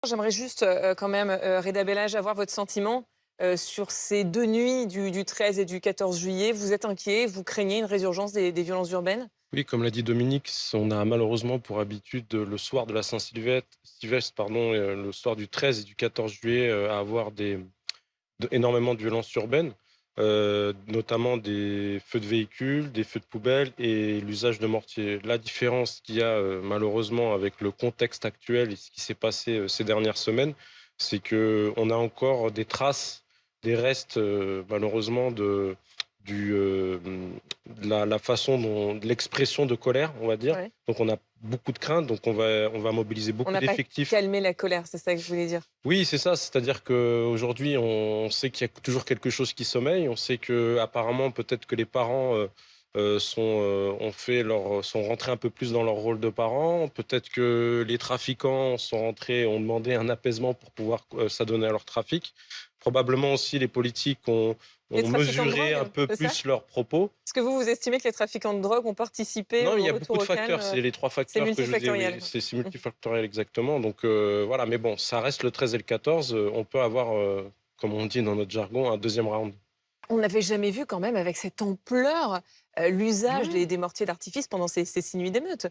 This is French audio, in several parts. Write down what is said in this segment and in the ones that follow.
J'aimerais juste quand même, Reda Bellage, avoir votre sentiment sur ces 2 nuits du 13 et du 14 juillet. Vous êtes inquiet? Vous craignez une résurgence des violences urbaines? Oui, comme l'a dit Dominique, on a malheureusement pour habitude le soir de la Saint-Sylvestre, pardon, le soir du 13 et du 14 juillet, à avoir énormément de violences urbaines, notamment des feux de véhicules, des feux de poubelle et l'usage de mortiers. La différence qu'il y a malheureusement avec le contexte actuel et ce qui s'est passé ces dernières semaines, c'est qu'on a encore des traces, des restes malheureusement de la façon de l'expression de colère, on va dire. Ouais. Donc on a beaucoup de craintes, donc on va mobiliser On beaucoup n'a pas d'effectifs. calmé la colère, c'est ça que je voulais dire? Oui, c'est ça, c'est-à-dire qu'aujourd'hui, on sait qu'il y a toujours quelque chose qui sommeille. On sait qu'apparemment, peut-être que les parents sont rentrés un peu plus dans leur rôle de parents. Peut-être que les trafiquants sont rentrés, ont demandé un apaisement pour pouvoir s'adonner à leur trafic. Probablement aussi, les politiques Les ont trafiquants de mesuré un drogue, peu c'est ça? plus leurs propos. Est-ce que vous estimez que les trafiquants de drogue ont participé Non, il au y a beaucoup retour de au calme? facteurs. C'est les trois C'est facteurs que je vous disais, oui. multifactoriel. C'est Mmh. multifactoriel, exactement. Donc voilà, mais bon, ça reste le 13 et le 14. On peut avoir, comme on dit dans notre jargon, un deuxième round. On n'avait jamais vu quand même avec cette ampleur, l'usage Ouais. des mortiers d'artifice pendant ces 6 nuits d'émeutes.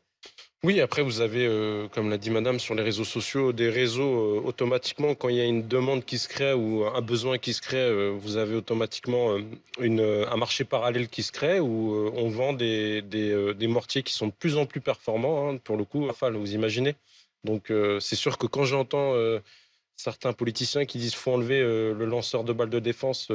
Oui, après, vous avez, comme l'a dit madame, sur les réseaux sociaux, des réseaux, automatiquement, quand il y a une demande qui se crée ou un besoin qui se crée, vous avez automatiquement un marché parallèle qui se crée où on vend des mortiers qui sont de plus en plus performants, hein, pour le coup, Rafale, vous imaginez. Donc, c'est sûr que quand j'entends certains politiciens qui disent qu'il faut enlever le lanceur de balles de défense,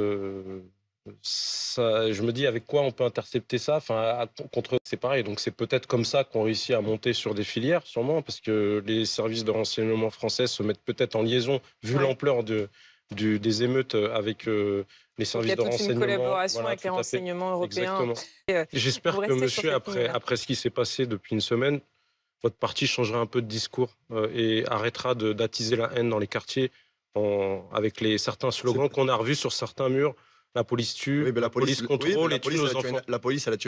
ça, je me dis avec quoi on peut intercepter ça, enfin, contre c'est pareil. Donc c'est peut-être comme ça qu'on réussit à monter sur des filières, sûrement, parce que les services de renseignement français se mettent peut-être en liaison, vu Ouais. l'ampleur des émeutes avec les Donc il y services a de toute une renseignement. collaboration Voilà, avec les tout à fait. renseignements européens. Exactement. Et Et vous j'espère que restez sur monsieur, cette ligne-là. après ce qui s'est passé depuis une semaine, votre parti changera un peu de discours et arrêtera d'attiser la haine dans les quartiers avec certains C'est slogans qu'on a revus sur certains murs. La police tue, Oui, mais la police contrôle la et tue police, elle nos a tué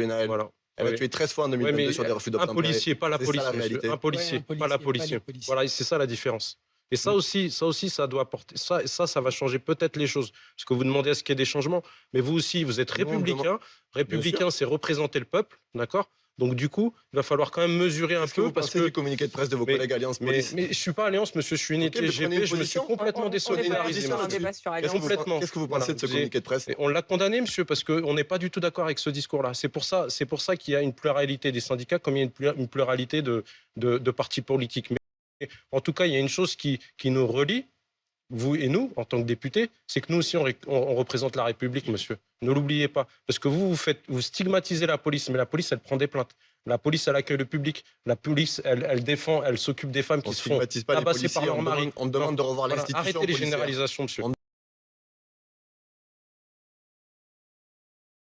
enfants. une Voilà. elle a Oui. tué 13 fois en Oui, 2022 mais sur des refus un d'obtempérer. policier, pas la C'est ça police, la monsieur. réalité. Un Ouais, un policier, pas la policier, pas les police. policiers. Voilà, c'est ça la différence. Et Mmh. ça doit apporter. Ça va changer peut-être les choses. Parce que vous demandez à ce qu'il y ait des changements. Mais vous aussi, vous êtes Nous, on demande républicain. bien sûr. Républicain, c'est représenter le peuple, d'accord? Donc du coup, il va falloir quand même mesurer un Qu'est-ce que peu vous parce pensez que du communiqué de presse de vos mais, collègues Alliance mais, Police? mais je suis pas Alliance, monsieur, je suis une OK, mais prenez TGP, une je me suis position. complètement On n'est Prenez une pas désolidarisé, position sur un monsieur. là-dessus. débat sur Qu'est-ce que Alliance. Complètement. qu'est-ce que vous Voilà. pensez de ce communiqué de presse? Et on l'a condamné, monsieur, parce qu'on n'est pas du tout d'accord avec ce discours-là. C'est pour ça qu'il y a une pluralité des syndicats, comme il y a une pluralité de partis politiques. Mais en tout cas, il y a une chose qui nous relie, vous et nous, en tant que députés, c'est que nous aussi, on représente la République, monsieur. Ne l'oubliez pas. Parce que vous stigmatisez la police, mais la police, elle prend des plaintes. La police, elle accueille le public. La police, elle défend, elle s'occupe des femmes On qui se font stigmatise pas les tabasser par policiers, leur mari. on demande de revoir Voilà, l'institution arrêtez les policière. généralisations, monsieur.